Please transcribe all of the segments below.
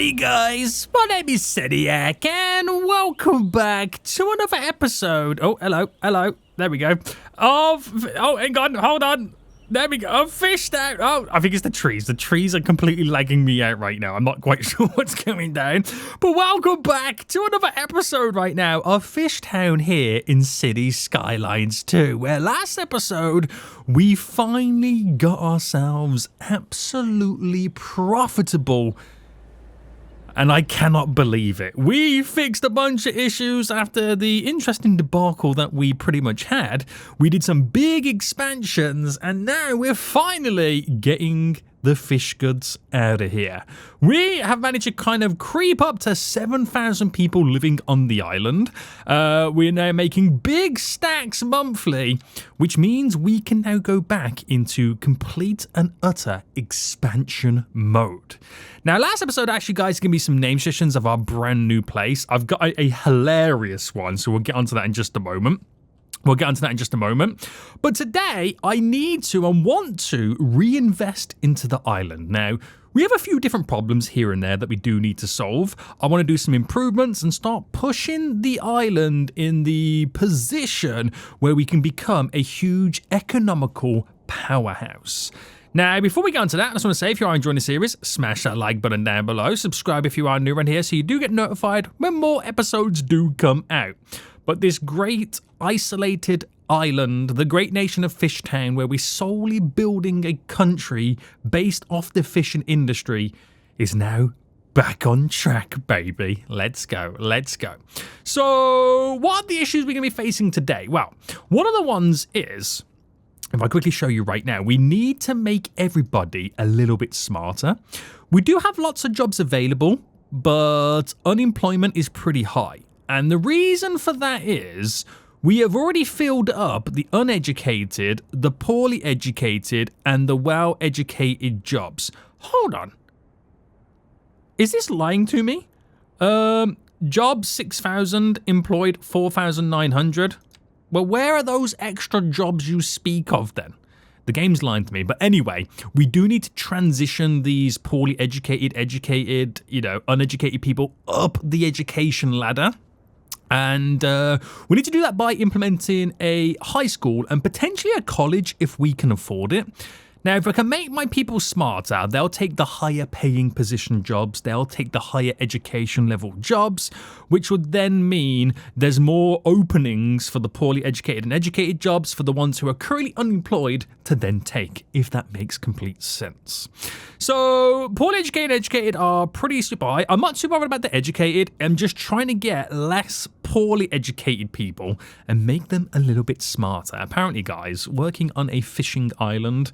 Hey guys, my name is Sediak and welcome back to another episode. Oh, hello, there we go. Hang on, hold on. There we go, FishTown. Oh, I think it's the trees. The trees are completely lagging me out right now. I'm not quite sure what's going down. But welcome back to another episode right now of FishTown here in City Skylines 2. Where last episode, we finally got ourselves absolutely profitable. And I cannot believe it. We fixed a bunch of issues after the interesting debacle that we pretty much had. We did some big expansions, and now we're finally getting the fish goods out of here. We have managed to kind of creep up to 7,000 people living on the island. We're now making big stacks monthly, which means we can now go back into complete and utter expansion mode. Now, last episode, actually, guys, give me some name sessions of our brand new place. I've got a hilarious one, so we'll get onto that in just a moment. But today, I need to and want to reinvest into the island. Now, we have a few different problems here and there that we do need to solve. I want to do some improvements and start pushing the island in the position where we can become a huge economical powerhouse. Now, before we get into that, I just want to say, if you are enjoying the series, smash that like button down below. Subscribe if you are new around here so you do get notified when more episodes do come out. But this great isolated island, the great nation of FishTown, where we're solely building a country based off the fishing industry, is now back on track, baby. Let's go. So, what are the issues we're going to be facing today? Well, one of the ones is, if I quickly show you right now, we need to make everybody a little bit smarter. We do have lots of jobs available, but unemployment is pretty high. And the reason for that is we have already filled up the uneducated, the poorly educated, and the well-educated jobs. Hold on. Is this lying to me? Jobs 6,000, employed 4,900. Well, where are those extra jobs you speak of then? The game's lying to me. But anyway, we do need to transition these poorly educated, uneducated people up the education ladder. And we need to do that by implementing a high school and potentially a college if we can afford it. Now, if I can make my people smarter, they'll take the higher paying position jobs, they'll take the higher education level jobs, which would then mean there's more openings for the poorly educated and educated jobs for the ones who are currently unemployed to then take, if that makes complete sense. So, poorly educated and educated are pretty super high. I'm not too bothered about the educated. I'm just trying to get less poorly educated people and make them a little bit smarter. Apparently, guys, working on a fishing island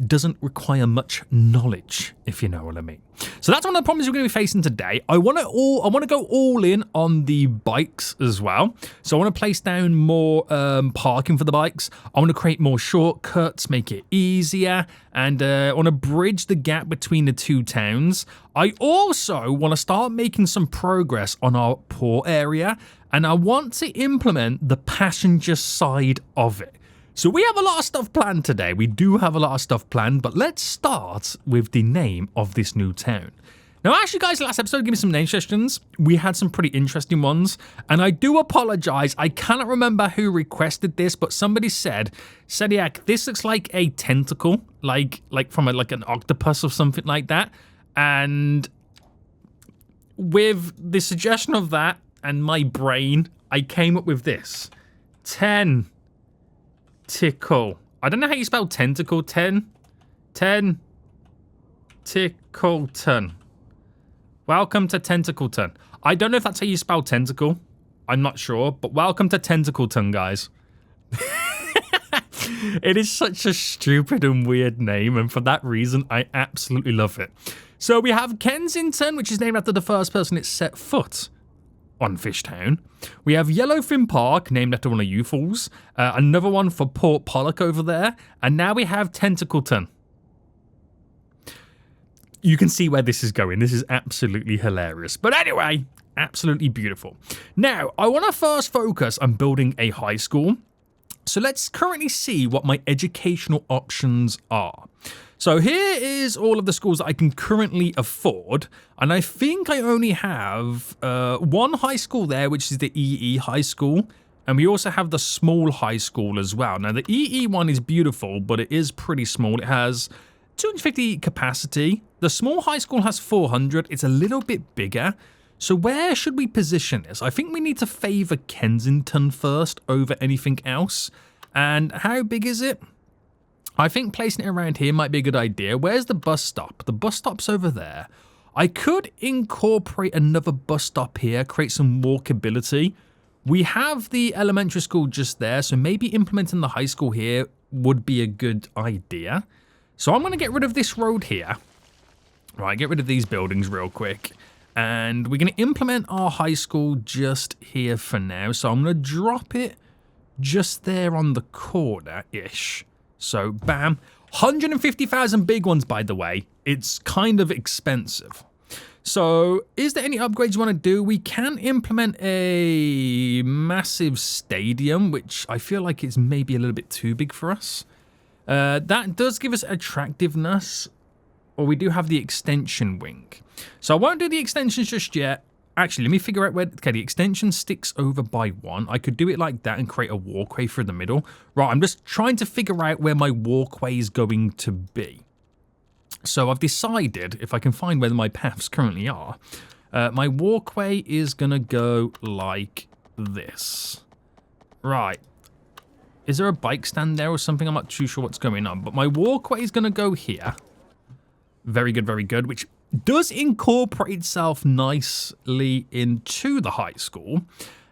doesn't require much knowledge, if you know what I mean. So that's one of the problems we're going to be facing today. I want to go all in on the bikes as well. So I want to place down more parking for the bikes. I want to create more shortcuts, make it easier, and I want to bridge the gap between the two towns. I also want to start making some progress on our port area, and I want to implement the passenger side of it. So we have a lot of stuff planned today. We do have a lot of stuff planned, but let's start with the name of this new town. Now, actually, guys, last episode, give me some name suggestions. We had some pretty interesting ones, and I do apologize. I cannot remember who requested this, but somebody said, Sediak, this looks like a tentacle, like from an octopus or something like that. And with the suggestion of that and my brain, I came up with this. Tentacleton. I don't know how you spell tentacle. Tentacleton. Welcome to Tentacleton. I don't know if that's how you spell tentacle. I'm not sure, but welcome to Tentacleton, guys. It is such a stupid and weird name, and for that reason, I absolutely love it. So we have Kensington, which is named after the first person that set foot on FishTown. We have Yellowfin Park, named after one of you fools. Another one for Port Pollock over there. And now we have Tentacleton. You can see where this is going. This is absolutely hilarious. But anyway, absolutely beautiful. Now, I want to first focus on building a high school. So let's currently see what my educational options are. So here is all of the schools that I can currently afford. And I think I only have one high school there, which is the EE High School. And we also have the small high school as well. Now, the EE one is beautiful, but it is pretty small. It has 250 capacity. The small high school has 400. It's a little bit bigger. So where should we position this? I think we need to favour Kensington first over anything else. And how big is it? I think placing it around here might be a good idea. Where's the bus stop? The bus stop's over there. I could incorporate another bus stop here, create some walkability. We have the elementary school just there, so maybe implementing the high school here would be a good idea. So I'm going to get rid of this road here. Right, get rid of these buildings real quick. And we're going to implement our high school just here for now. So I'm going to drop it just there on the corner-ish. So, bam. 150,000 big ones, by the way. It's kind of expensive. So, is there any upgrades you want to do? We can implement a massive stadium, which I feel like is maybe a little bit too big for us. That does give us attractiveness. Or we do have the extension wing. So I won't do the extensions just yet. Actually, let me figure out where... Okay, the extension sticks over by 1. I could do it like that and create a walkway through the middle. Right, I'm just trying to figure out where my walkway is going to be. So I've decided, if I can find where my paths currently are, my walkway is going to go like this. Right. Is there a bike stand there or something? I'm not too sure what's going on. But my walkway is going to go here. Very good, which does incorporate itself nicely into the high school.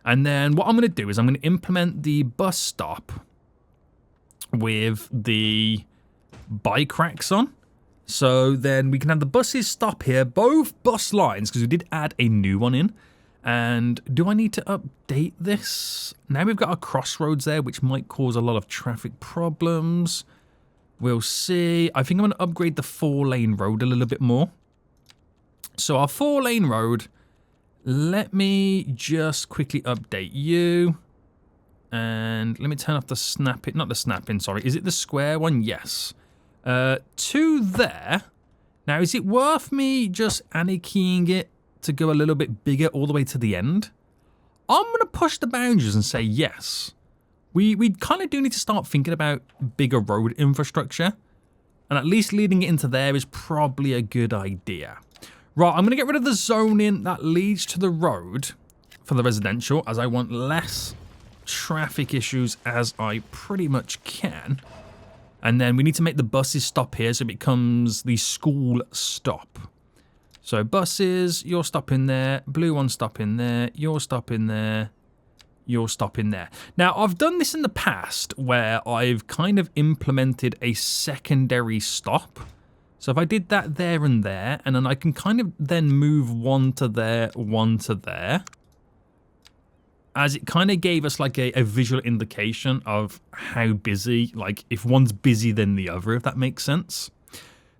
And then what I'm going to do is I'm going to implement the bus stop with the bike racks on. So then we can have the buses stop here, both bus lines, because we did add a new one in. And do I need to update this? Now we've got a crossroads there, which might cause a lot of traffic problems. We'll see. I think I'm going to upgrade the 4-lane road a little bit more. So our 4-lane road, let me just quickly update you. And let me turn off the snap-in. Not the snap-in, sorry. Is it the square one? Yes. To there. Now, is it worth me just anarchying it to go a little bit bigger all the way to the end? I'm going to push the boundaries and say yes. We kind of do need to start thinking about bigger road infrastructure. And at least leading it into there is probably a good idea. Right, I'm going to get rid of the zoning that leads to the road for the residential, as I want less traffic issues as I pretty much can. And then we need to make the buses stop here so it becomes the school stop. So buses, you're stopping there, blue one stopping there, you're stopping there. You're stopping there. Now, I've done this in the past where I've kind of implemented a secondary stop. So if I did that there and there, and then I can kind of then move one to there, one to there. As it kind of gave us like a visual indication of how busy, like if one's busy than the other, if that makes sense.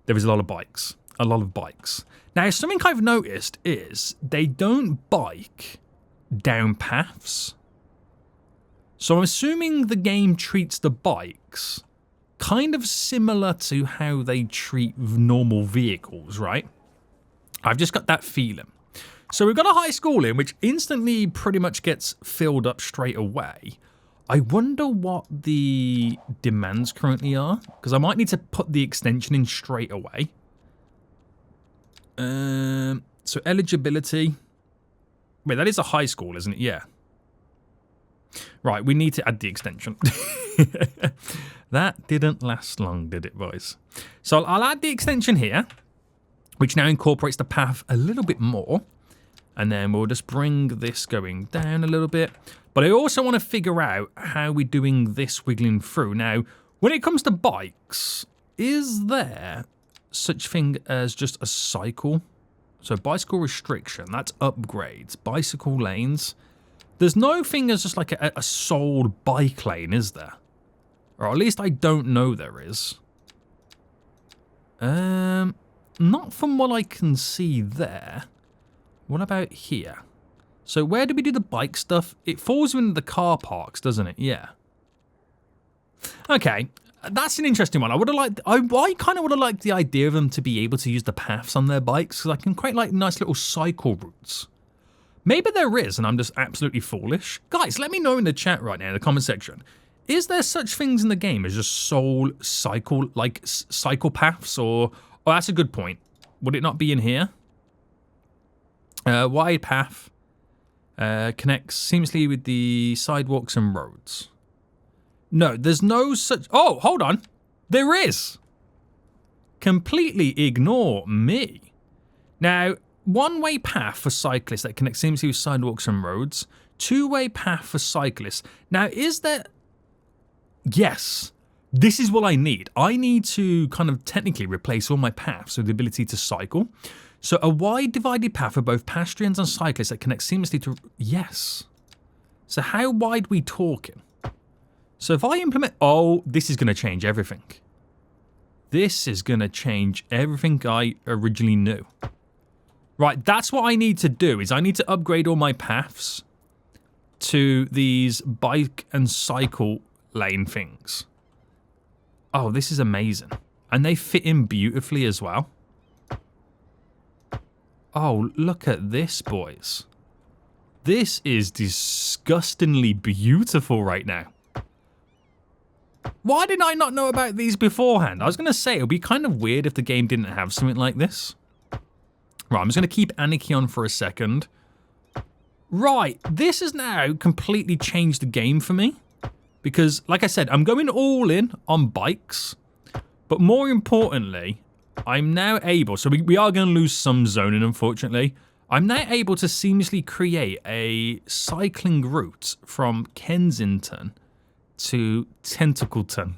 There is a lot of bikes. A lot of bikes. Now, something I've noticed is they don't bike down paths. So I'm assuming the game treats the bikes kind of similar to how they treat normal vehicles, right? I've just got that feeling. So we've got a high school in, which instantly pretty much gets filled up straight away. I wonder what the demands currently are, because I might need to put the extension in straight away. So eligibility. Wait, that is a high school, isn't it? Yeah. Right, we need to add the extension. That didn't last long, did it, boys? So I'll add the extension here, which now incorporates the path a little bit more. And then we'll just bring this going down a little bit. But I also want to figure out how we're doing this wiggling through. Now, when it comes to bikes, is there such thing as just a cycle? So bicycle restriction, that's upgrades. Bicycle lanes. There's no thing as just like a sold bike lane, is there? Or at least I don't know there is. Not from what I can see there. What about here? So where do we do the bike stuff? It falls into the car parks, doesn't it? Yeah. Okay. That's an interesting one. I would have liked. I kind of would have liked the idea of them to be able to use the paths on their bikes, because I can create like nice little cycle routes. Maybe there is, and I'm just absolutely foolish. Guys, let me know in the chat right now in the comment section. Is there such things in the game as just sole cycle, like cycle paths, or? Oh, that's a good point. Would it not be in here? Wide path connects seamlessly with the sidewalks and roads. No, there's no such... Oh, hold on. There is. Completely ignore me. Now, one-way path for cyclists that connects seamlessly with sidewalks and roads. Two-way path for cyclists. Now, is there... Yes. This is what I need. I need to kind of technically replace all my paths with the ability to cycle. So a wide divided path for both pedestrians and cyclists that connects seamlessly to... Yes. So how wide we talking? So if I implement... Oh, this is going to change everything. This is going to change everything I originally knew. Right, that's what I need to do, is I need to upgrade all my paths to these bike and cycle lane things. Oh, this is amazing. And they fit in beautifully as well. Oh, look at this, boys. This is disgustingly beautiful right now. Why did I not know about these beforehand? I was going to say, it would be kind of weird if the game didn't have something like this. Right, I'm just going to keep Anarchy on for a second. Right, this has now completely changed the game for me. Because, like I said, I'm going all in on bikes. But more importantly, I'm now able... So we are going to lose some zoning, unfortunately. I'm now able to seamlessly create a cycling route from Kensington to Tentacleton.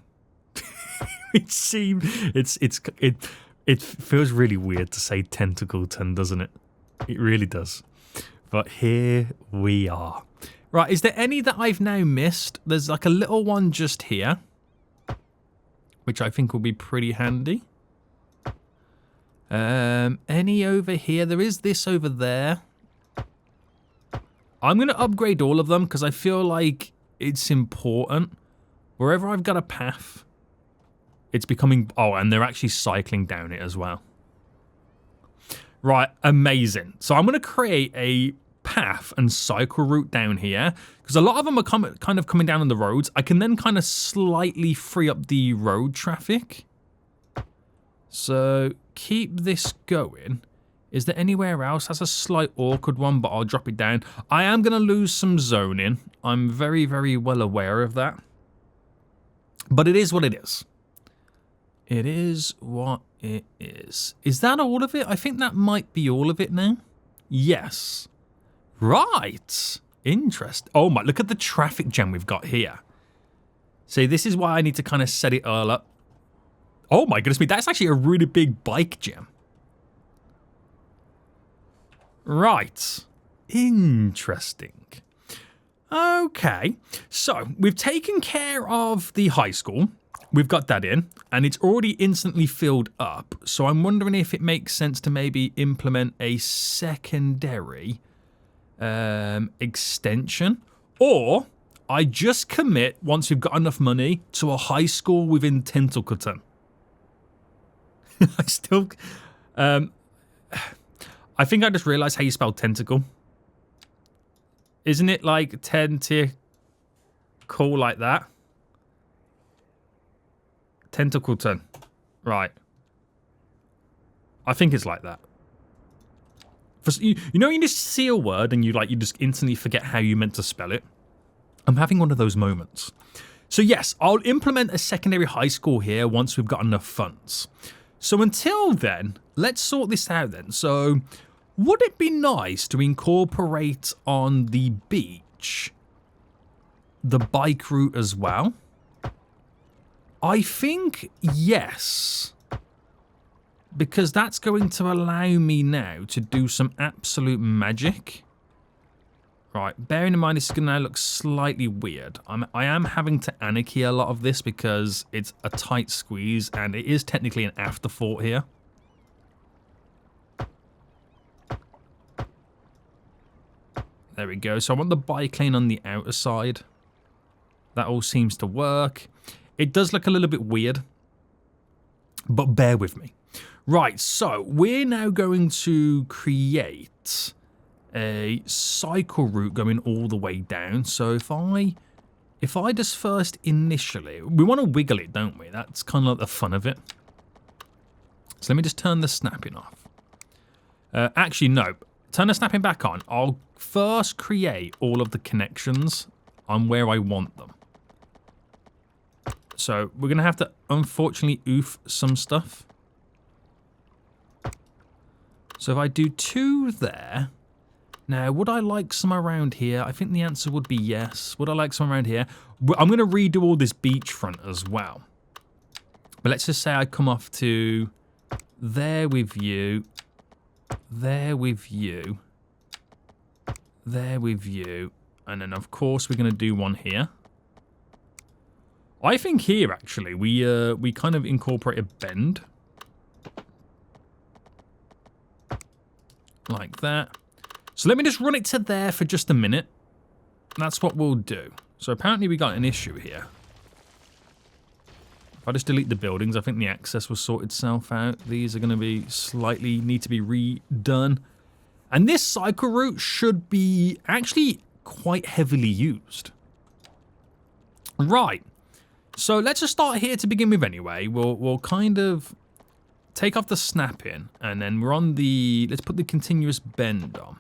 It feels really weird to say Tentacleton, doesn't it? It really does. But here we are. Right, is there any that I've now missed? There's like a little one just here, which I think will be pretty handy. Any over here? There is this over there. I'm going to upgrade all of them because I feel like it's important. Wherever I've got a path, it's becoming... Oh, and they're actually cycling down it as well. Right, amazing. So I'm going to create a path and cycle route down here because a lot of them are kind of coming down on the roads. I can then kind of slightly free up the road traffic. So keep this going. Is there anywhere else? That's a slight awkward one, but I'll drop it down. I am going to lose some zoning. I'm very, very well aware of that. But it is what it is. It is what it is. Is that all of it? I think that might be all of it now. Yes. Right. Interesting. Oh my, look at the traffic jam we've got here. See, this is why I need to kind of set it all up. Oh my goodness me, that's actually a really big bike jam. Right. Interesting. Okay. So, we've taken care of the high school. We've got that in, and it's already instantly filled up. So I'm wondering if it makes sense to maybe implement a secondary extension, or I just commit, once we've got enough money, to a high school within Tentacleton. I still... I think I just realised how you spell tentacle. Isn't it like tentacle like that? Tentacleton. Right. I think it's like that. You know, you just see a word and you just instantly forget how you meant to spell it. I'm having one of those moments. So yes, I'll implement a secondary high school here once we've got enough funds. So until then, let's sort this out then. So would it be nice to incorporate on the beach the bike route as well? I think yes, because that's going to allow me now to do some absolute magic. Right, bearing in mind this is going to now look slightly weird. I am having to anarchy a lot of this because it's a tight squeeze and it is technically an afterthought here. There we go. So I want the bike lane on the outer side. That all seems to work. It does look a little bit weird, but bear with me. Right, so we're now going to create a cycle route going all the way down. So if I just first initially, we want to wiggle it, don't we? That's kind of like the fun of it. So let me just turn the snapping off. Actually, no. Turn the snapping back on. I'll first create all of the connections on where I want them. So we're going to have to, unfortunately, oof some stuff. So if I do 2 there... Now, would I like some around here? I think the answer would be yes. Would I like some around here? I'm going to redo all this beachfront as well. But let's just say I come off to there with you, there with you, there with you, and then of course we're going to do one here. I think here actually we kind of incorporate a bend like that. So let me just run it to there for just a minute. That's what we'll do. So apparently we got an issue here. If I just delete the buildings, I think the access will sort itself out. These are going to be slightly, need to be redone. And this cycle route should be actually quite heavily used. Right. So let's just start here to begin with anyway. We'll kind of take off the snap in. And then we're on the, let's put the continuous bend on.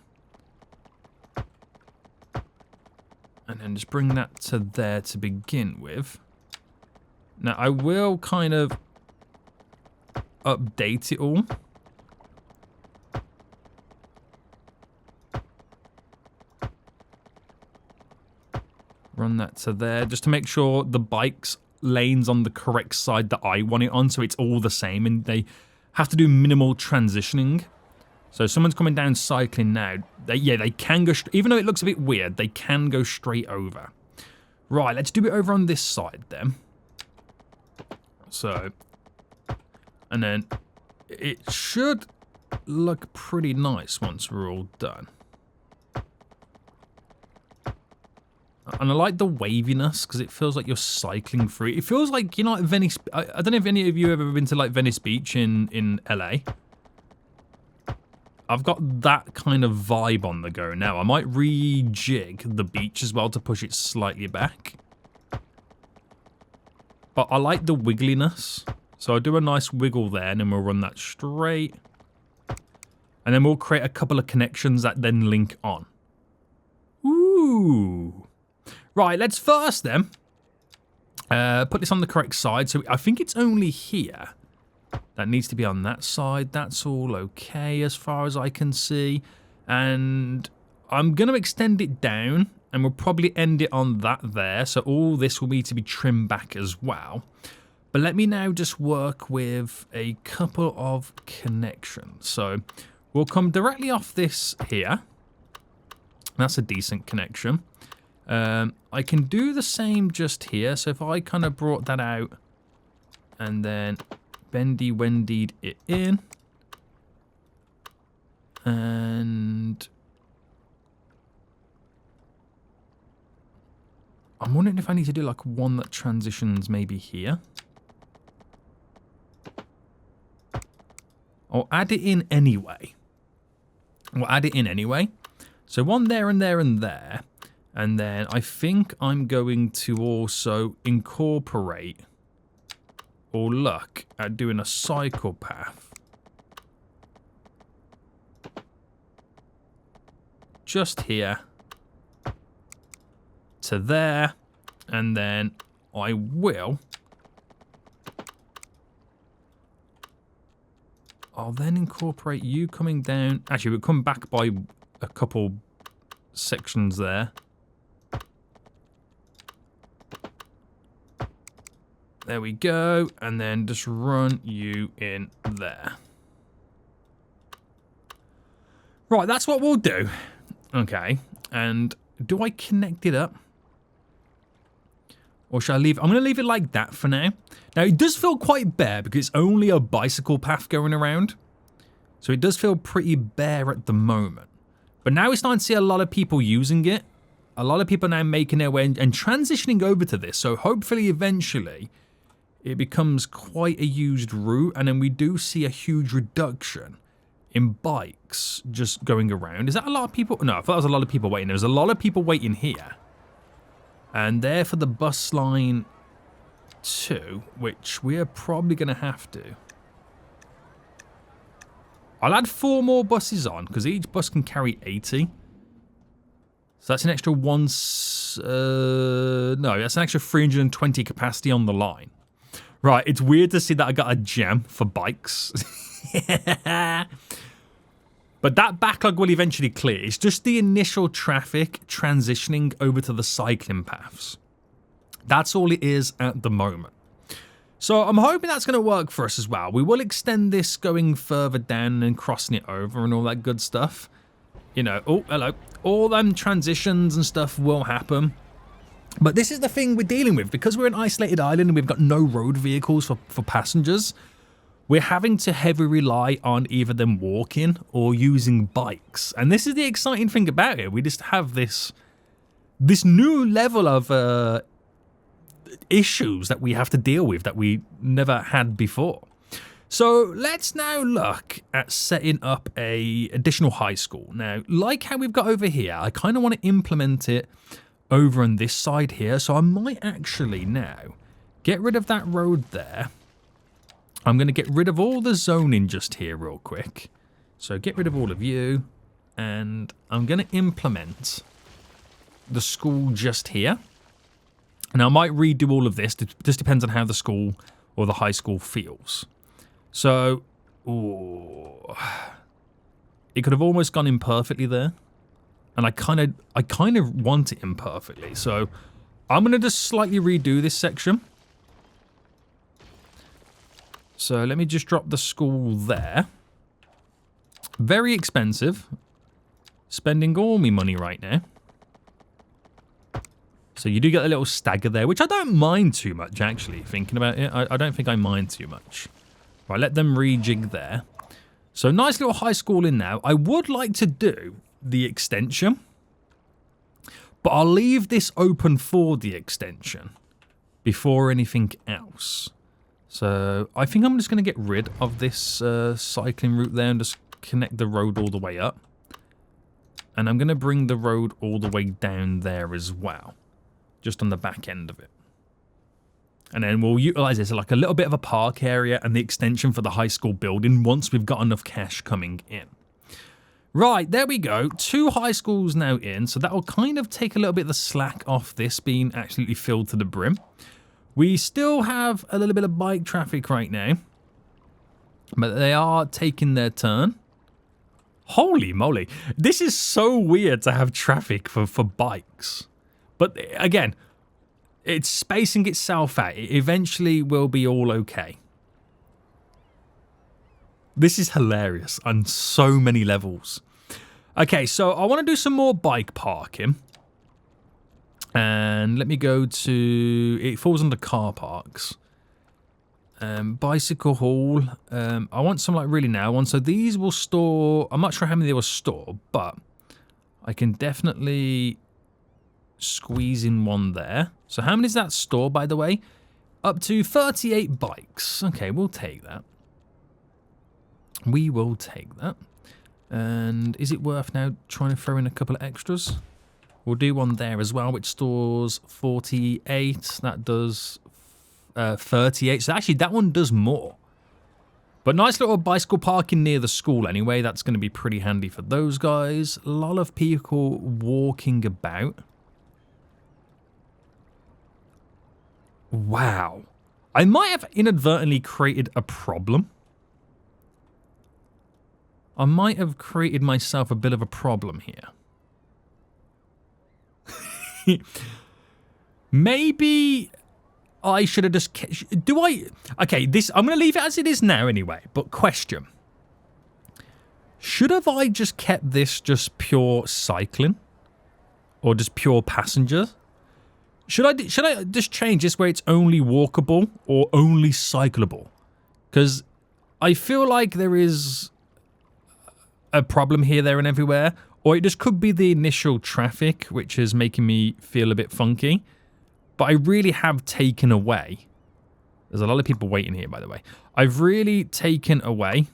And then just bring that to there to begin with. Now, I will kind of update it all. Run that to there, just to make sure the bike's lane's on the correct side that I want it on, so it's all the same, and they have to do minimal transitioning. So someone's coming down cycling now. They can go, even though it looks a bit weird, they can go straight over. Right, let's do it over on this side then. So, and then it should look pretty nice once we're all done. And I like the waviness because it feels like you're cycling through. It feels like, you know, like Venice. I don't know if any of you have ever been to like Venice Beach in LA. I've got that kind of vibe on the go now. I might rejig the beach as well to push it slightly back. But I like the wiggliness. So I'll do a nice wiggle there and then we'll run that straight. And then we'll create a couple of connections that then link on. Ooh. Right, let's first then put this on the correct side. So I think it's only here. That needs to be on that side. That's all okay as far as I can see. And I'm going to extend it down. And we'll probably end it on that there. So all this will need to be trimmed back as well. But let me now just work with a couple of connections. So we'll come directly off this here. That's a decent connection. I can do the same just here. So if I kind of brought that out and then bendy wendied it in, and I'm wondering if I need to do like one that transitions maybe here, or add it in anyway. We'll add it in anyway. So one there and there and there, and then I think I'm going to also incorporate or look at doing a cycle path just here to there, and then I will, I'll then incorporate you coming down. Actually, we'll come back by a couple sections there. There we go, and then just run you in there. Right, that's what we'll do. Okay, and do I connect it up? Or should I leave? I'm going to leave it like that for now. Now, it does feel quite bare because it's only a bicycle path going around. So it does feel pretty bare at the moment. But now we're starting to see a lot of people using it. A lot of people now making their way and transitioning over to this. So hopefully, eventually, it becomes quite a used route, and then we do see a huge reduction in bikes just going around. Is that a lot of people? No, I thought there was a lot of people waiting. There's a lot of people waiting here. And there for the bus line 2, which we are probably going to have to. I'll add 4 more buses on, because each bus can carry 80. So that's an extra no, that's an extra 320 capacity on the line. Right, it's weird to see that I got a gem for bikes. But that backlog will eventually clear. It's just the initial traffic transitioning over to the cycling paths. That's all it is at the moment. So I'm hoping that's going to work for us as well. We will extend this going further down and crossing it over and all that good stuff. You know, oh, hello. All them transitions and stuff will happen. But this is the thing we're dealing with. Because we're an isolated island and we've got no road vehicles for passengers, we're having to heavily rely on either them walking or using bikes. And this is the exciting thing about it. We just have this new level of issues that we have to deal with that we never had before. So let's now look at setting up a additional high school. Now, like how we've got over here, I kind of want to implement it over on this side here. So I might actually now get rid of that road there. I'm going to get rid of all the zoning just here real quick. So get rid of all of you. And I'm going to implement the school just here. And I might redo all of this. It just depends on how the school or the high school feels. So, ooh, it could have almost gone imperfectly there. And I kind of want it imperfectly. So I'm going to just slightly redo this section. So let me just drop the school there. Very expensive. Spending all my money right now. So you do get a little stagger there, which I don't mind too much, actually, thinking about it. I don't think I mind too much. Right, let them rejig there. So nice little high school in now. I would like to do the extension, but I'll leave this open for the extension before anything else. So I think I'm just going to get rid of this cycling route there and just connect the road all the way up. And I'm going to bring the road all the way down there as well, just on the back end of it. And then we'll utilize this like a little bit of a park area and the extension for the high school building once we've got enough cash coming in. Right, there we go. 2 high schools now in, so that will kind of take a little bit of the slack off this being absolutely filled to the brim. We still have a little bit of bike traffic right now, but they are taking their turn. Holy moly. This is so weird to have traffic for bikes. But again, it's spacing itself out. It eventually will be all okay. This is hilarious on so many levels. Okay, so I want to do some more bike parking. And let me go to... It falls under car parks. Bicycle hall. I want some like really now one. So these will store... I'm not sure how many they will store, but I can definitely squeeze in one there. So how many does that store, by the way? Up to 38 bikes. Okay, we'll take that. We will take that. And is it worth now trying to throw in a couple of extras? We'll do one there as well, which stores 48. That does 38. So actually, that one does more. But nice little bicycle parking near the school anyway. That's going to be pretty handy for those guys. A lot of people walking about. Wow. I might have inadvertently created a problem. I might have created myself a bit of a problem here. Maybe I should have just... Okay, this... I'm going to leave it as it is now anyway. But question. Should have I just kept this just pure cycling? Or just pure passenger? Should I just change this where it's only walkable or only cyclable? Because I feel like there is a problem here, there, and everywhere. Or it just could be the initial traffic, which is making me feel a bit funky. But I really have taken away There's a lot of people waiting here, by the way. I've really taken away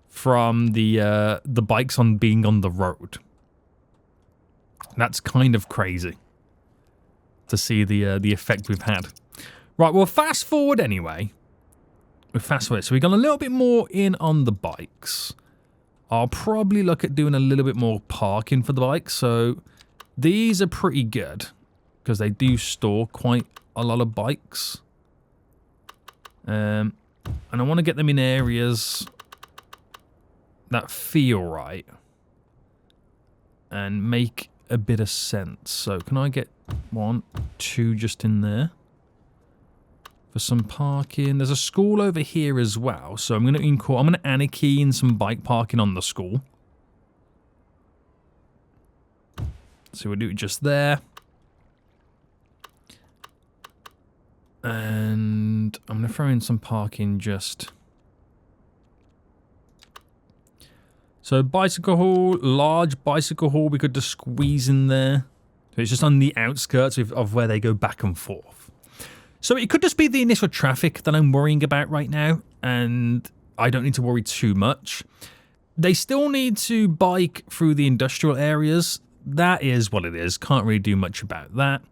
from the bikes on being on the road. That's kind of crazy to see the effect we've had. Right, well, fast forward anyway. We fast forward, so we've gone a little bit more in on the bikes. I'll probably look at doing a little bit more parking for the bikes. So these are pretty good because they do store quite a lot of bikes. And I want to get them in areas that feel right and make a bit of sense. So can I get 1, 2 just in there for some parking? There's a school over here as well, so I'm going to anarchy in some bike parking on the school. So we'll do it just there. And I'm going to throw in some parking just... So bicycle hall, large bicycle hall we could just squeeze in there. So it's just on the outskirts of where they go back and forth. So it could just be the initial traffic that I'm worrying about right now, and I don't need to worry too much. They still need to bike through the industrial areas. That is what it is. Can't really do much about that.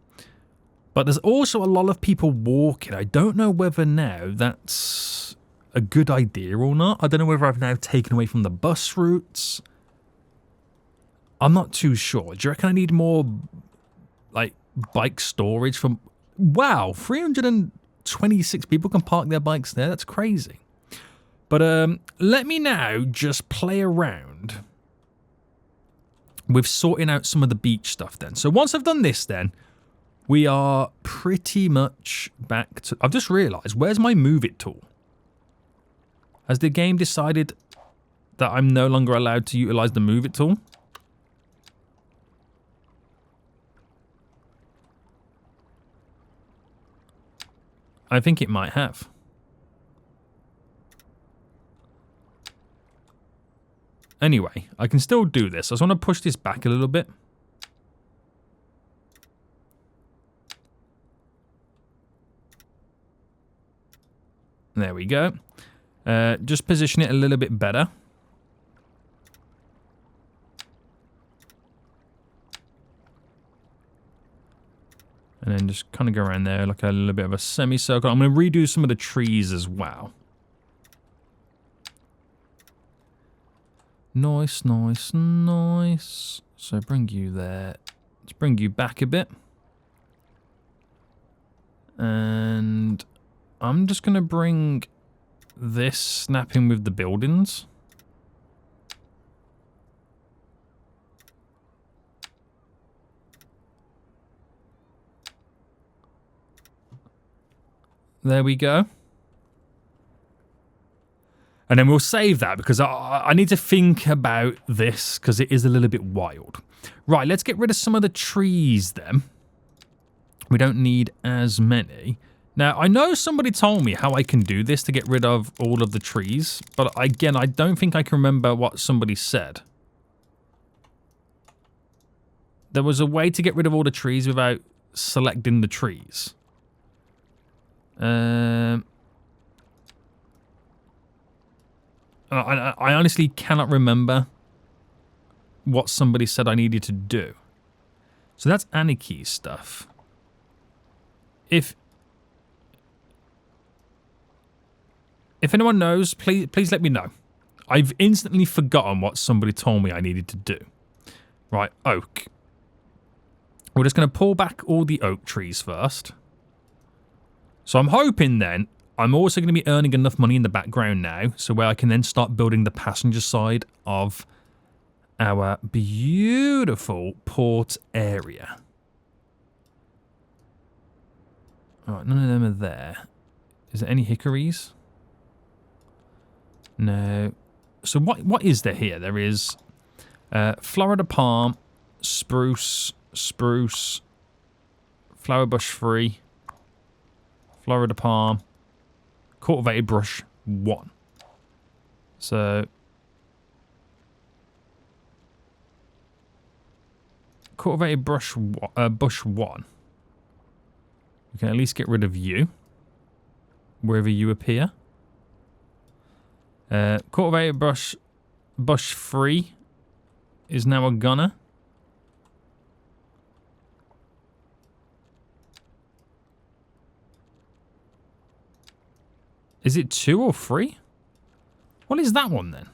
But there's also a lot of people walking. I don't know whether now that's a good idea or not. I don't know whether I've now taken away from the bus routes. I'm not too sure. Do you reckon I need more, like, bike storage from... Wow, 326 people can park their bikes there. That's crazy. But let me now just play around with sorting out some of the beach stuff then. So once I've done this then, we are pretty much back to... I've just realised, where's my move it tool? Has the game decided that I'm no longer allowed to utilise the move it tool? I think it might have. Anyway, I can still do this. I just want to push this back a little bit. There we go. Just position it a little bit better. And then just kind of go around there like a little bit of a semicircle. I'm going to redo some of the trees as well. Nice, nice, nice. So bring you there. Let's bring you back a bit. And I'm just going to bring this snapping with the buildings. There we go. And then we'll save that because I need to think about this because it is a little bit wild. Right, let's get rid of some of the trees then. We don't need as many. Now, I know somebody told me how I can do this to get rid of all of the trees, but again, I don't think I can remember what somebody said. There was a way to get rid of all the trees without selecting the trees. I honestly cannot remember what somebody said I needed to do. So that's anarchy stuff. If anyone knows, please let me know. I've instantly forgotten what somebody told me I needed to do. Right, oak. We're just going to pull back all the oak trees first. So I'm hoping then, I'm also going to be earning enough money in the background now, so where I can then start building the passenger side of our beautiful port area. Alright, none of them are there. Is there any hickories? No. So what is there here? There is Florida palm, spruce, flower bush free, Florida palm, cultivated brush 1. So cultivated bush 1. We can at least get rid of you. Wherever you appear. Cultivated bush 3 is now a gunner. Is it 2 or 3? What is that one then?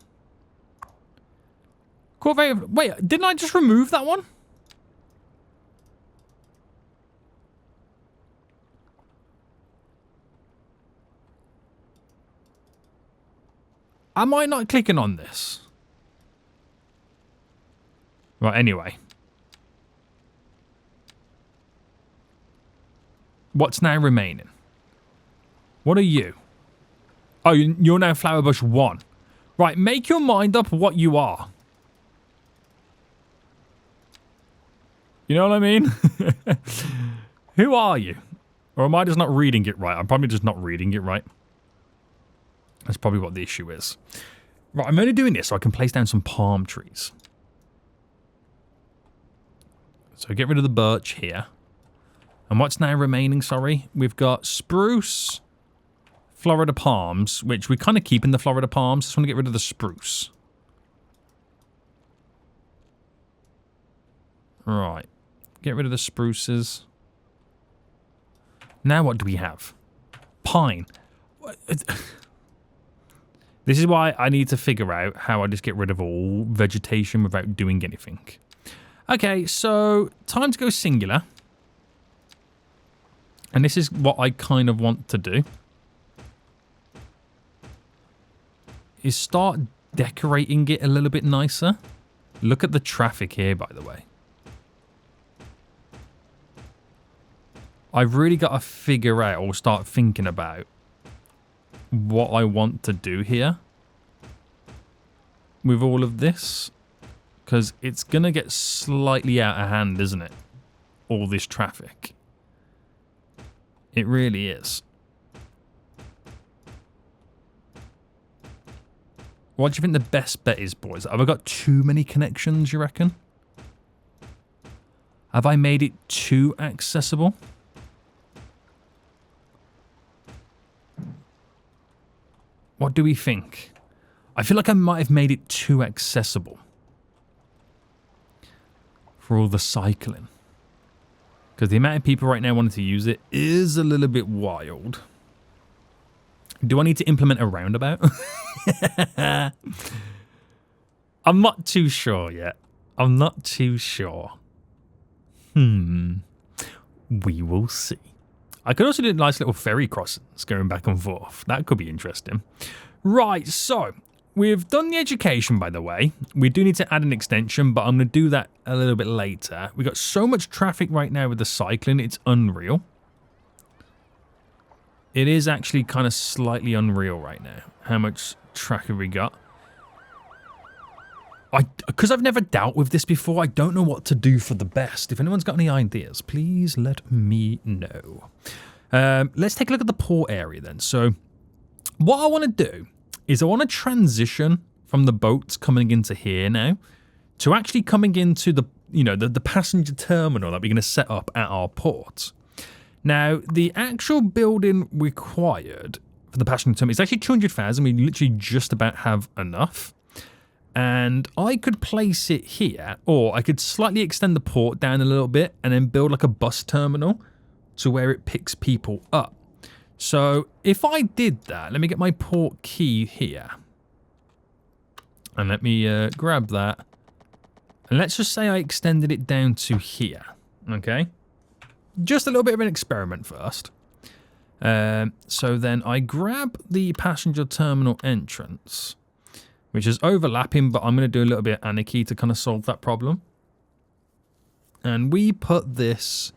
Cultivated... Wait, didn't I just remove that one? Am I not clicking on this? Right, anyway. What's now remaining? What are you? Oh, you're now Flower Bush 1. Right, make your mind up what you are. You know what I mean? Who are you? Or am I just not reading it right? I'm probably just not reading it right. That's probably what the issue is. Right, I'm only doing this so I can place down some palm trees. So get rid of the birch here. And what's now remaining, sorry? We've got spruce, Florida palms, which we kind of keep in the Florida palms. Just want to get rid of the spruce. Right. Get rid of the spruces. Now what do we have? Pine. This is why I need to figure out how I just get rid of all vegetation without doing anything. Okay, so time to go singular. And this is what I kind of want to do. Is start decorating it a little bit nicer. Look at the traffic here, by the way. I've really got to figure out or start thinking about what I want to do here with all of this, because it's gonna get slightly out of hand, isn't it? All this traffic. It really is. What do you think the best bet is, boys? Have I got too many connections, you reckon? Have I made it too accessible? What do we think? I feel like I might have made it too accessible for all the cycling. Because the amount of people right now wanting to use it is a little bit wild. Do I need to implement a roundabout? I'm not too sure yet. I'm not too sure. We will see. I could also do nice little ferry crossings going back and forth. That could be interesting. Right, so we've done the education, by the way. We do need to add an extension, but I'm going to do that a little bit later. We've got so much traffic right now with the cycling. It's unreal. It is actually kind of slightly unreal right now. How much traffic we got. Because I've never dealt with this before, I don't know what to do for the best. If anyone's got any ideas, please let me know. Let's take a look at the port area then. So what I want to do is I want to transition from the boats coming into here now to actually coming into the, the passenger terminal that we're going to set up at our port. Now, the actual building required for the passenger terminal is actually 200,000. We literally just about have enough. And I could place it here, or I could slightly extend the port down a little bit and then build like a bus terminal to where it picks people up. So if I did that, let me get my port key here. And let me grab that. And let's just say I extended it down to here. Okay. Just a little bit of an experiment first. So then I grab the passenger terminal entrance, which is overlapping, but I'm going to do a little bit of anarchy to kind of solve that problem. And we put this...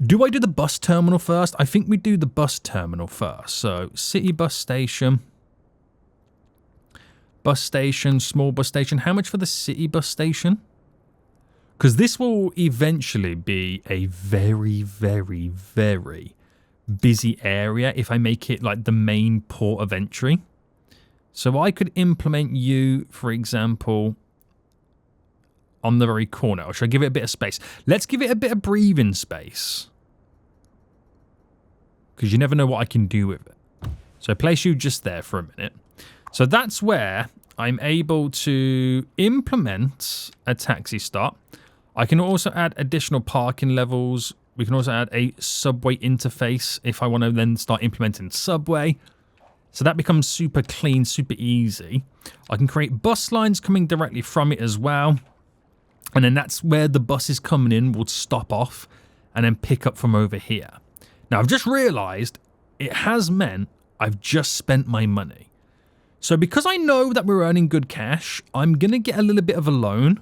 Do I do the bus terminal first? I think we do the bus terminal first. So, city bus station, small bus station. How much for the city bus station? Because this will eventually be a very, very, very busy area if I make it like the main port of entry. So I could implement you, for example, on the very corner. Or should I give it a bit of space? Let's give it a bit of breathing space. because you never know what I can do with it. So place you just there for a minute. So that's where I'm able to implement a taxi stop. I can also add additional parking levels. We can also add a subway interface if I want to then start implementing subway. So that becomes super clean, super easy. I can create bus lines coming directly from it as well. And then that's where the buses coming in will stop off and then pick up from over here. Now, I've just realized it has meant I've just spent my money. So because I know that we're earning good cash, I'm going to get a little bit of a loan.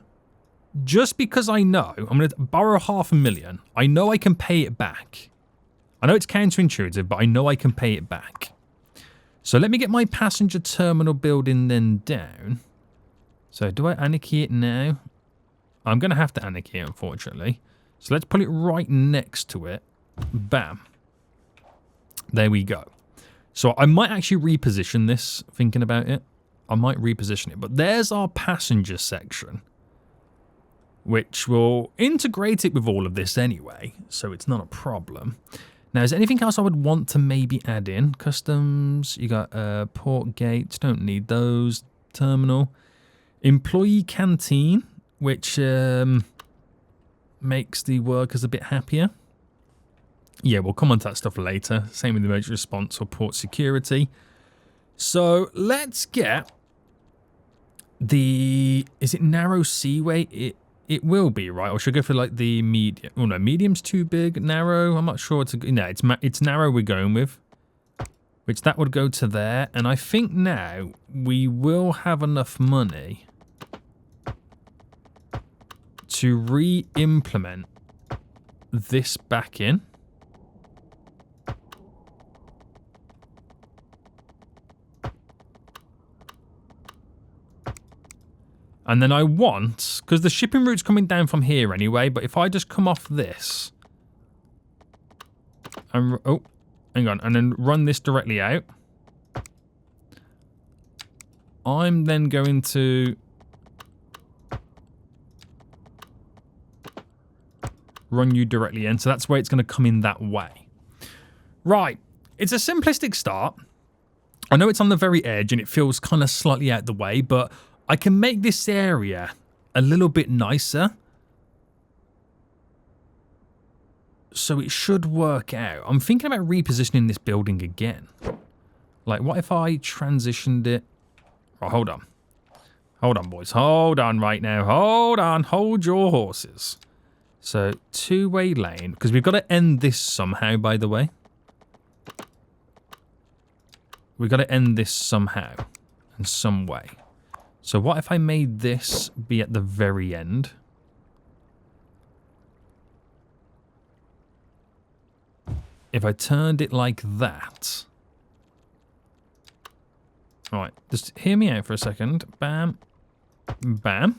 Just because I know I'm going to borrow $500,000. I know I can pay it back. I know it's counterintuitive, but I know I can pay it back. So let me get my passenger terminal building then down. So do I anarchy it now? I'm going to have to anarchy it, unfortunately. So let's put it right next to it. Bam. There we go. So I might actually reposition this, thinking about it. I might reposition it. But there's our passenger section, which will integrate it with all of this anyway. So it's not a problem. Now, is there anything else I would want to maybe add in? Customs, you got port gates, don't need those. Terminal. Employee canteen, which makes the workers a bit happier. Yeah, we'll come on to that stuff later. Same with the emergency response or port security. So let's get the... Is it narrow seaway? It will be, right? Or should I go for like the medium? Oh no, medium's too big. Narrow, I'm not sure. No, it's narrow we're going with. Which that would go to there. And I think now we will have enough money to re-implement this back in. And then I want, because the shipping route's coming down from here anyway, but if I just come off this, and, oh, hang on, and then run this directly out, I'm then going to run you directly in, so that's where it's going to come in that way. Right, it's a simplistic start. I know it's on the very edge and it feels kind of slightly out the way, but I can make this area a little bit nicer. So it should work out. I'm thinking about repositioning this building again. Like, what if I transitioned it? Oh, hold on. Hold on, boys. Hold on right now. Hold on. Hold your horses. So, two-way lane. Because we've got to end this somehow, by the way. We've got to end this somehow. In some way. So what if I made this be at the very end? If I turned it like that. Alright, just hear me out for a second. Bam. Bam.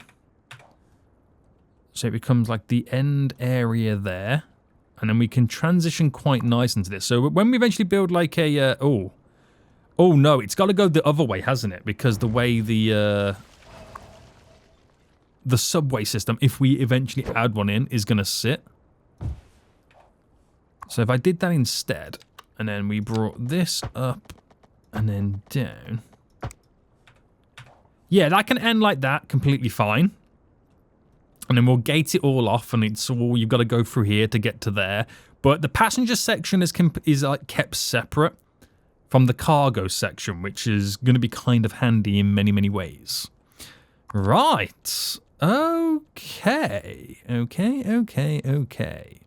So it becomes like the end area there. And then we can transition quite nice into this. So when we eventually build like a... Oh no, it's got to go the other way, hasn't it? Because the way the subway system, if we eventually add one in, is going to sit. So if I did that instead, and then we brought this up and then down. Yeah, that can end like that, completely fine. And then we'll gate it all off, and it's all you've got to go through here to get to there. But the passenger section is like kept separate from the cargo section, which is going to be kind of handy in many, many ways. Right. Okay. Okay.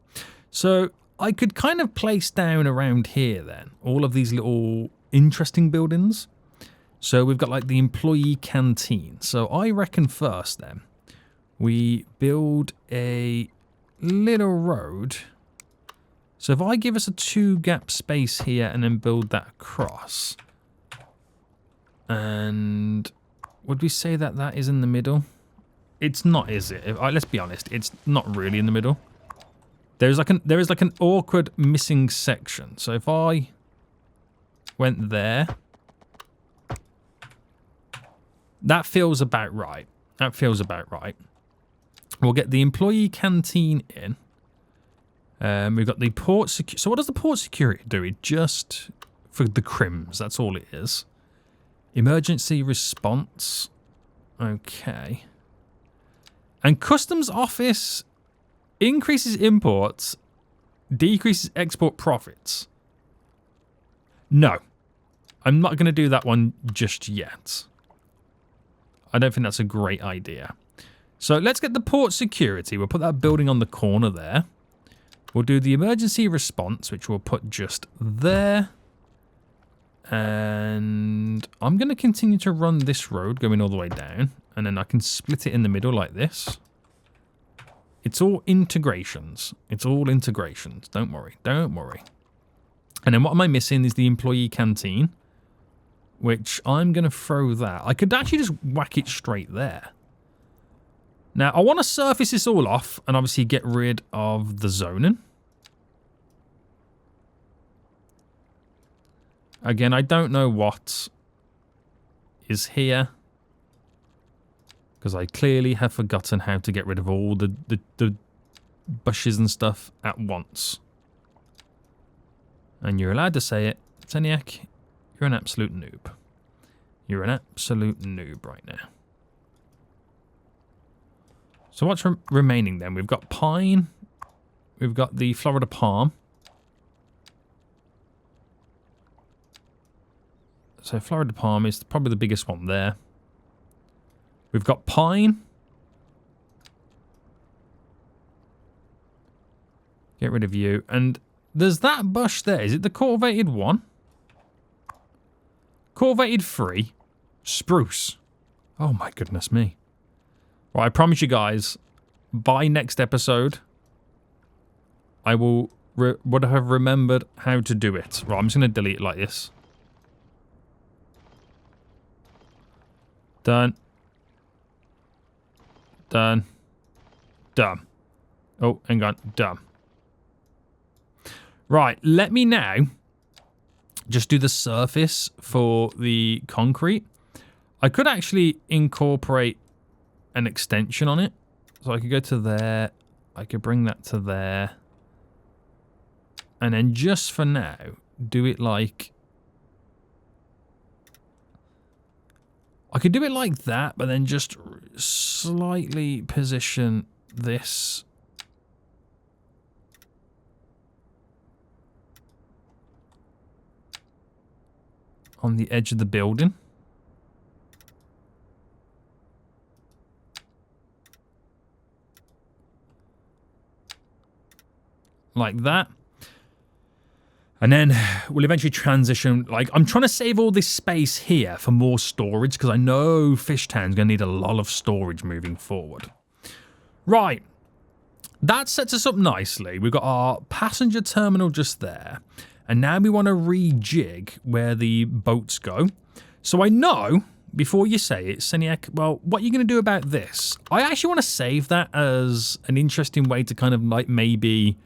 So I could kind of place down around here then all of these little interesting buildings. So we've got like the employee canteen. So I reckon first then we build a little road. So if I give us a 2-gap space here and then build that across. And would we say that that is in the middle? It's not, is it? Let's be honest, it's not really in the middle. There is like an awkward missing section. So if I went there, that feels about right. That feels about right. We'll get the employee canteen in. We've got the port security. So what does the port security do? It just for the crims. That's all it is. Emergency response. Okay. And customs office increases imports, decreases export profits. No. I'm not going to do that one just yet. I don't think that's a great idea. So let's get the port security. We'll put that building on the corner there. We'll do the emergency response, which we'll put just there. And I'm going to continue to run this road going all the way down. And then I can split it in the middle like this. It's all integrations. It's all integrations. Don't worry. Don't worry. And then what am I missing is the employee canteen, which I'm going to throw that. I could actually just whack it straight there. Now, I want to surface this all off and obviously get rid of the zoning. Again, I don't know what is here, because I clearly have forgotten how to get rid of all the bushes and stuff at once. And you're allowed to say it. Teniak, you're an absolute noob. You're an absolute noob right now. So what's remaining then? We've got pine. We've got the Florida palm. So Florida palm is probably the biggest one there. We've got pine. Get rid of you. And there's that bush there. Is it the cultivated one? Cultivated 3. Spruce. Oh my goodness me. Well, I promise you guys, by next episode, I would have remembered how to do it. Right, I'm just going to delete it like this. Done. Done. Done. Oh, hang on. Done. Right, let me now just do the surface for the concrete. I could actually incorporate an extension on it. So I could go to there. I could bring that to there. And then just for now, do it like... I could do it like that, but then just slightly position this on the edge of the building. Like that. And then we'll eventually transition. Like, I'm trying to save all this space here for more storage, because I know FishTown's going to need a lot of storage moving forward. Right. That sets us up nicely. We've got our passenger terminal just there. And now we want to rejig where the boats go. So I know, before you say it, Seniac, well, what are you going to do about this? I actually want to save that as an interesting way to kind of like maybe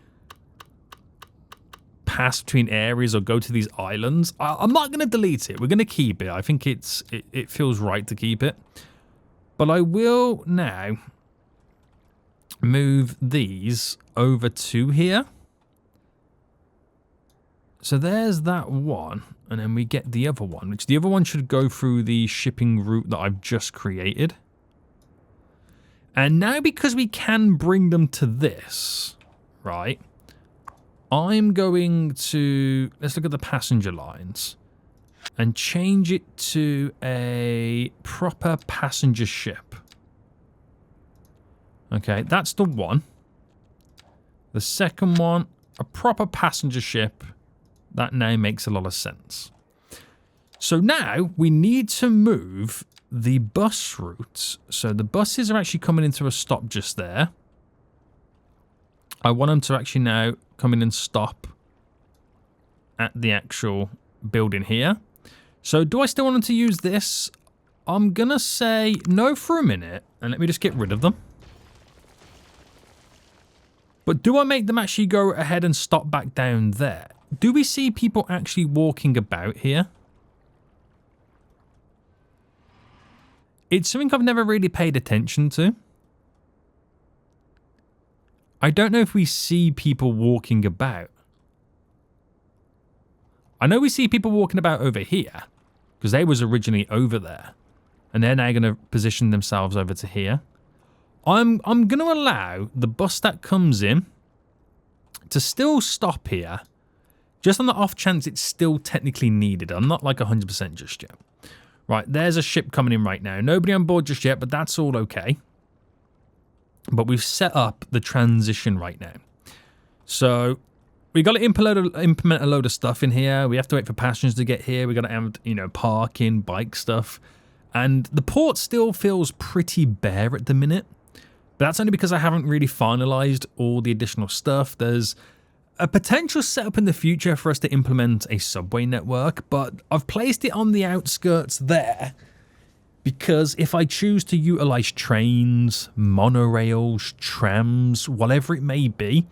pass between areas or go to these islands. I'm not going to delete it. We're going to keep it. I think it feels right to keep it. But I will now move these over to here. So there's that one. And then we get the other one, which the other one should go through the shipping route that I've just created. And now because we can bring them to this, right? I'm going to, let's look at the passenger lines and change it to a proper passenger ship. Okay, that's the one. The second one, a proper passenger ship. That now makes a lot of sense. So now we need to move the bus routes. So the buses are actually coming into a stop just there. I want them to actually now come in and stop at the actual building here. So do I still want them to use this? I'm going to say no for a minute, and let me just get rid of them. But do I make them actually go ahead and stop back down there? Do we see people actually walking about here? It's something I've never really paid attention to. I don't know if we see people walking about. I know we see people walking about over here, because they was originally over there. And they're now going to position themselves over to here. I'm going to allow the bus that comes in to still stop here, just on the off chance it's still technically needed. I'm not like 100% just yet. Right, there's a ship coming in right now. Nobody on board just yet, but that's all okay. But we've set up the transition right now. So we got to implement a load of stuff in here. We have to wait for passengers to get here. We got to have, you know, parking, bike stuff. And the port still feels pretty bare at the minute. But that's only because I haven't really finalized all the additional stuff. There's a potential setup in the future for us to implement a subway network, but I've placed it on the outskirts there because if I choose to utilize trains, monorails, trams, whatever it may be,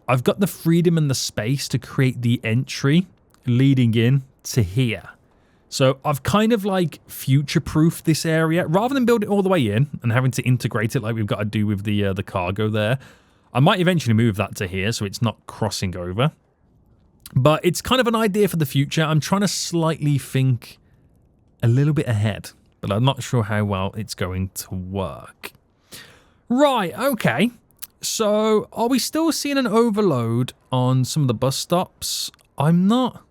I've got the freedom and the space to create the entry leading in to here. So I've kind of like future-proofed this area. Rather than build it all the way in and having to integrate it like we've got to do with the cargo there, I might eventually move that to here so it's not crossing over. But it's kind of an idea for the future. I'm trying to slightly think a little bit ahead, but I'm not sure how well it's going to work. Right, okay. So are we still seeing an overload on some of the bus stops? I'm not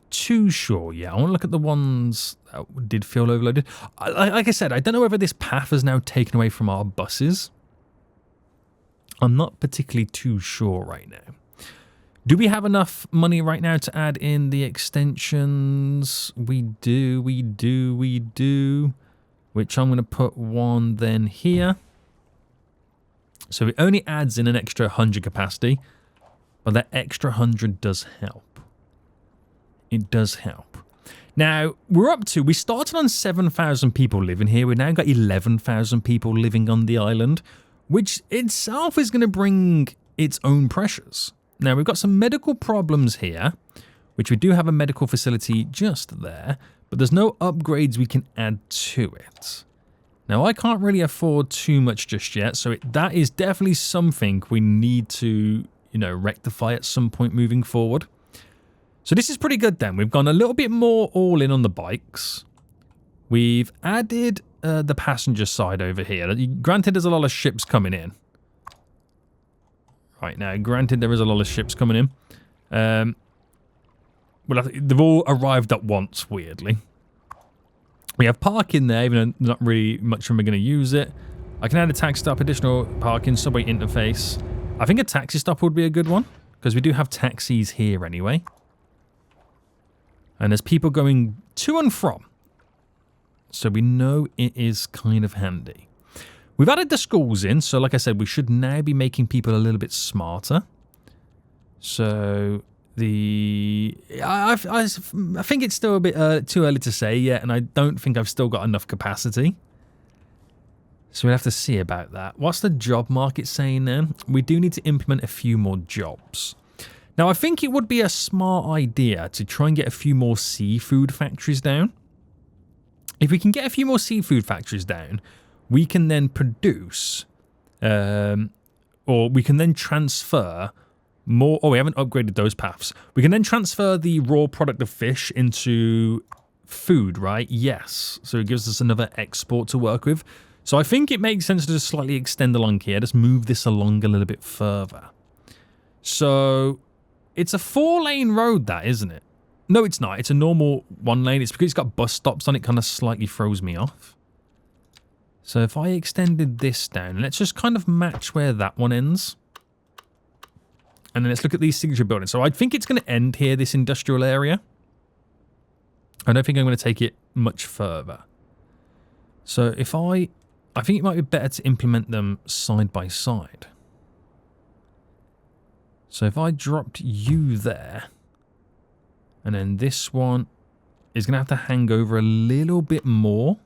too sure yet. I want to look at the ones that did feel overloaded. Like I said, I don't know whether this path is now taken away from our buses. I'm not particularly too sure right now. Do we have enough money right now to add in the extensions? We do. Which I'm going to put one then here. So it only adds in an extra 100 capacity. But that extra 100 does help. It does help. Now, we started on 7,000 people living here. We've now got 11,000 people living on the island, which itself is going to bring its own pressures. Now, we've got some medical problems here, which we do have a medical facility just there, but there's no upgrades we can add to it. Now, I can't really afford too much just yet, so that is definitely something we need to, you know, rectify at some point moving forward. So this is pretty good then. We've gone a little bit more all in on the bikes. We've added the passenger side over here. Granted, there's a lot of ships coming in. Right now, granted, there is a lot of ships coming in. Well, they've all arrived at once, weirdly. We have parking there, even though not really much of them are going to use it. I can add a taxi stop, additional parking, subway interface. I think a taxi stop would be a good one, because we do have taxis here anyway. And there's people going to and from. So we know it is kind of handy. We've added the schools in. So like I said, we should now be making people a little bit smarter. So I think it's still a bit too early to say yet. And I don't think I've still got enough capacity. So we'll have to see about that. What's the job market saying then? We do need to implement a few more jobs. Now, I think it would be a smart idea to try and get a few more seafood factories down. If we can get a few more seafood factories down, we can then produce, or we can then transfer more. Oh, we haven't upgraded those paths. We can then transfer the raw product of fish into food, right? Yes. So it gives us another export to work with. So I think it makes sense to just slightly extend along here. Just move this along a little bit further. So it's a 4-lane road, that, isn't it? No, it's not. It's a normal 1 lane. It's because it's got bus stops on it, kind of slightly throws me off. So if I extended this down, let's just kind of match where that one ends. And then let's look at these signature buildings. So I think it's going to end here, this industrial area. I don't think I'm going to take it much further. So if I think it might be better to implement them side by side. So if I dropped you there, and then this one is going to have to hang over a little bit more.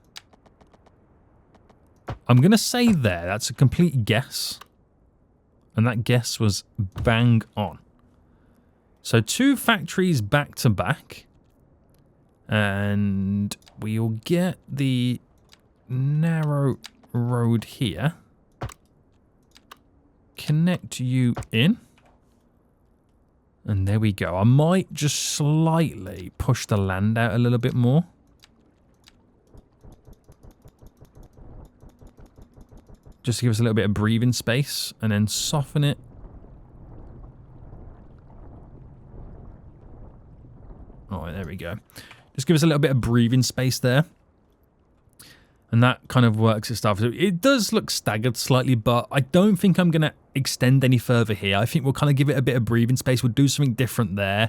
I'm going to say there, that's a complete guess. And that guess was bang on. So 2 factories back to back. And we'll get the narrow road here connect you in. And there we go. I might just slightly push the land out a little bit more. Just to give us a little bit of breathing space. And then soften it. Alright, there we go. Just give us a little bit of breathing space there. And that kind of works its stuff. So it does look staggered slightly, but I don't think I'm going to extend any further here. I think we'll kind of give it a bit of breathing space. We'll do something different there.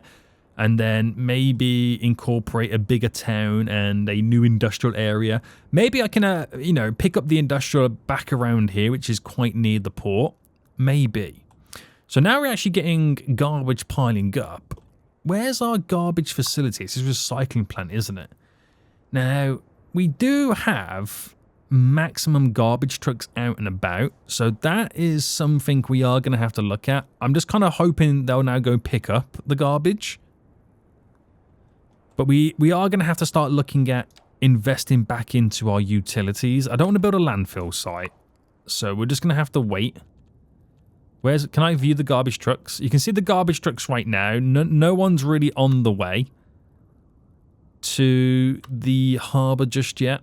And then maybe incorporate a bigger town and a new industrial area. Maybe I can, you know, pick up the industrial back around here, which is quite near the port. Maybe. So now we're actually getting garbage piling up. Where's our garbage facility? This is a recycling plant, isn't it? Now, we do have maximum garbage trucks out and about, so that is something we are going to have to look at. I'm just kind of hoping they'll now go pick up the garbage. But we are going to have to start looking at investing back into our utilities. I don't want to build a landfill site, so we're just going to have to wait. Can I view the garbage trucks? You can see the garbage trucks right now. No one's really on the way to the harbour just yet.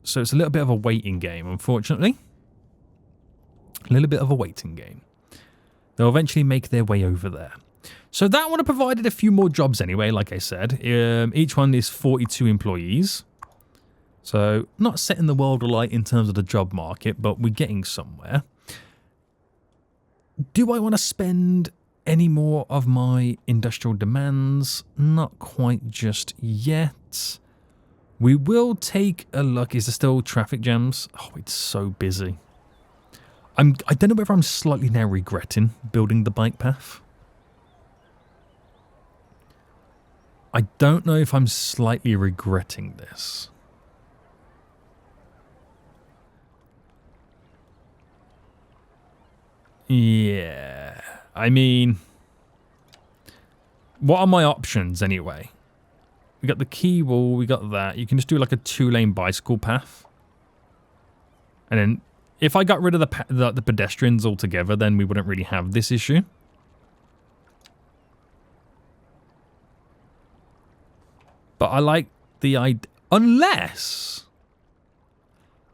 So it's a little bit of a waiting game, unfortunately. A little bit of a waiting game. They'll eventually make their way over there. So that would have provided a few more jobs anyway, like I said. Each one is 42 employees. So not setting the world alight in terms of the job market, but we're getting somewhere. Do I want to spend any more of my industrial demands? Not quite just yet. We will take a look. Is there still traffic jams? Oh, it's so busy. I don't know whether I'm slightly now regretting building the bike path. I don't know if I'm slightly regretting this. Yeah, I mean, what are my options anyway? We got the key wall, we got that. You can just do like a 2-lane bicycle path. And then if I got rid of the pedestrians altogether, then we wouldn't really have this issue. But I like the idea, unless...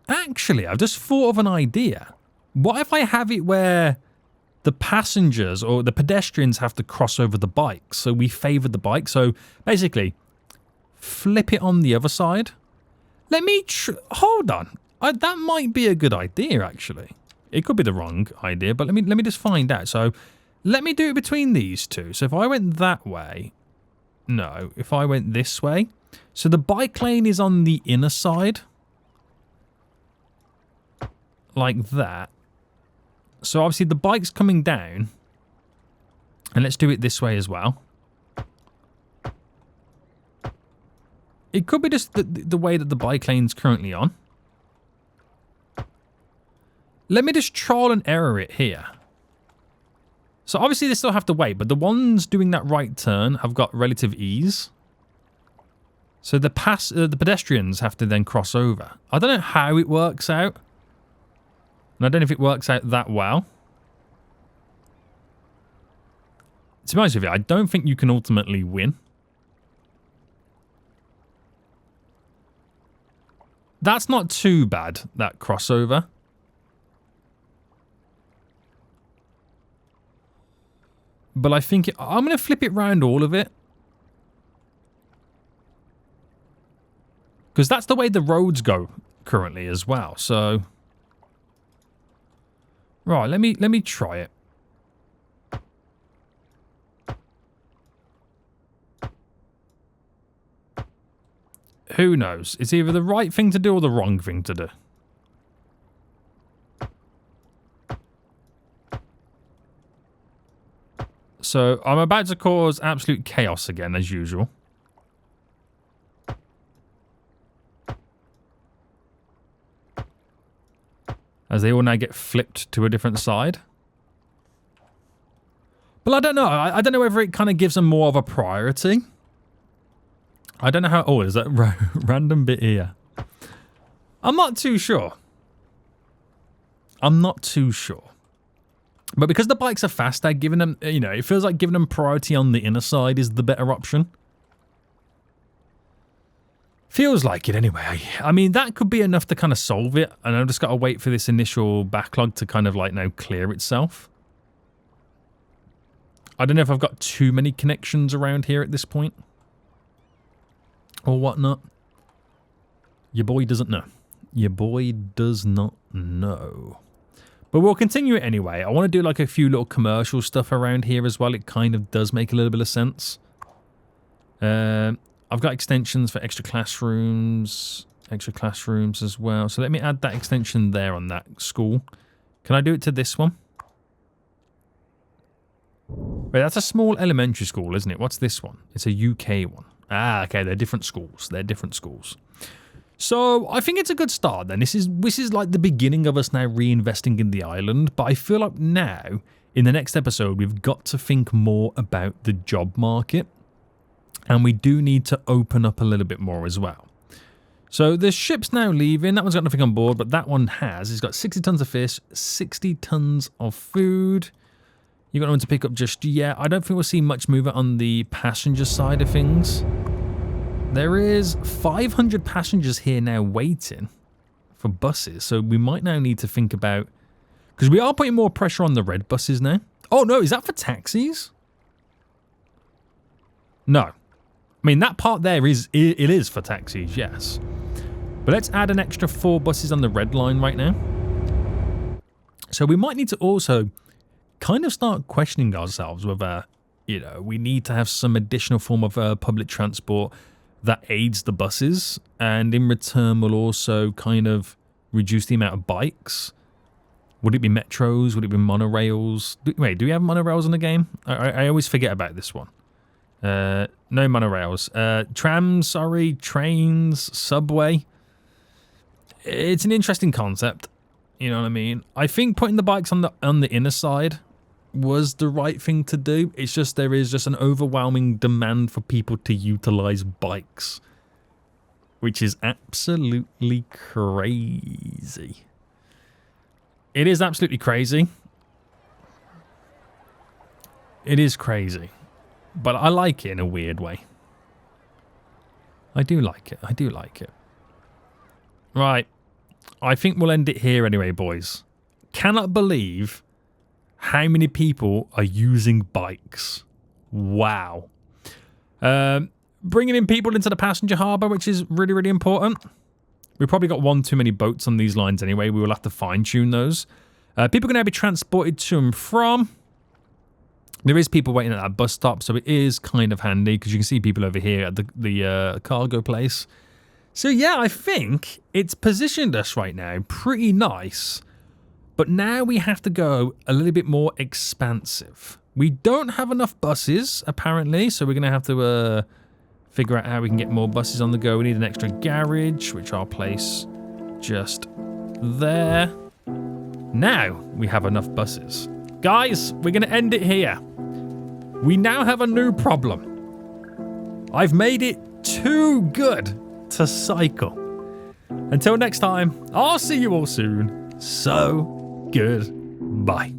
Actually, I've just thought of an idea. What if I have it where the passengers or the pedestrians have to cross over the bikes? So we favour the bike. So basically, flip it on the other side. Let me... Hold on. That might be a good idea, actually. It could be the wrong idea, but let me just find out. So let me do it between these two. So if I went that way... No, if I went this way... So the bike lane is on the inner side. Like that. So obviously the bike's coming down. And let's do it this way as well. It could be just the way that the bike lane's currently on. Let me just trial and error it here. So obviously they still have to wait, but the ones doing that right turn have got relative ease. So the pedestrians have to then cross over. I don't know how it works out. And I don't know if it works out that well. To be honest with you, I don't think you can ultimately win. That's not too bad, that crossover. But I think I'm going to flip it round all of it. Because that's the way the roads go currently as well. So, right, let me try it. Who knows? It's either the right thing to do or the wrong thing to do. So, I'm about to cause absolute chaos again, as usual. As they all now get flipped to a different side. But I don't know. I don't know whether it kind of gives them more of a priority. I don't know how... Oh, is that random bit here? I'm not too sure. I'm not too sure. But because the bikes are faster, giving them, you know, it feels like giving them priority on the inner side is the better option. Feels like it anyway. I mean, that could be enough to kind of solve it. And I've just got to wait for this initial backlog to kind of like now clear itself. I don't know if I've got too many connections around here at this point. Or whatnot. Your boy doesn't know. Your boy does not know. But we'll continue it anyway. I want to do like a few little commercial stuff around here as well. It kind of does make a little bit of sense. I've got extensions for extra classrooms as well. So let me add that extension there on that school. Can I do it to this one? Wait, that's a small elementary school, isn't it? What's this one? It's a UK one. Ah, okay, they're different schools. They're different schools. So I think it's a good start then. This is like the beginning of us now reinvesting in the island. But I feel like now, in the next episode, we've got to think more about the job market. And we do need to open up a little bit more as well. So the ship's now leaving. That one's got nothing on board, but that one has. It's got 60 tons of fish, 60 tons of food. You got no one to pick up just yet. I don't think we'll see much movement on the passenger side of things. There is 500 passengers here now waiting for buses. So we might now need to think about... Because we are putting more pressure on the red buses now. Oh, no. Is that for taxis? No. I mean, that part there it is for taxis, yes. But let's add an extra 4 buses on the red line right now. So we might need to also kind of start questioning ourselves whether, you know, we need to have some additional form of public transport that aids the buses, and in return will also kind of reduce the amount of bikes. Would it be metros? Would it be monorails? Wait, do we have monorails in the game? I always forget about this one. No monorails. Trams, sorry, trains, subway. It's an interesting concept. You know what I mean? I think putting the bikes on the inner side was the right thing to do. It's just there is just an overwhelming demand for people to utilize bikes, which is absolutely crazy. It is absolutely crazy. It is crazy. But I like it in a weird way. I do like it. I do like it. Right. I think we'll end it here anyway, boys. Cannot believe how many people are using bikes. Wow. Bringing in people into the passenger harbour, which is really, really important. We've probably got one too many boats on these lines anyway. We will have to fine-tune those. People can now be transported to and from. There is people waiting at that bus stop, so it is kind of handy because you can see people over here at the cargo place. So yeah, I think it's positioned us right now pretty nice. But now we have to go a little bit more expansive. We don't have enough buses, apparently, so we're going to have to figure out how we can get more buses on the go. We need an extra garage, which I'll place just there. Now we have enough buses. Guys, we're going to end it here. We now have a new problem. I've made it too good to cycle. Until next time, I'll see you all soon. So goodbye.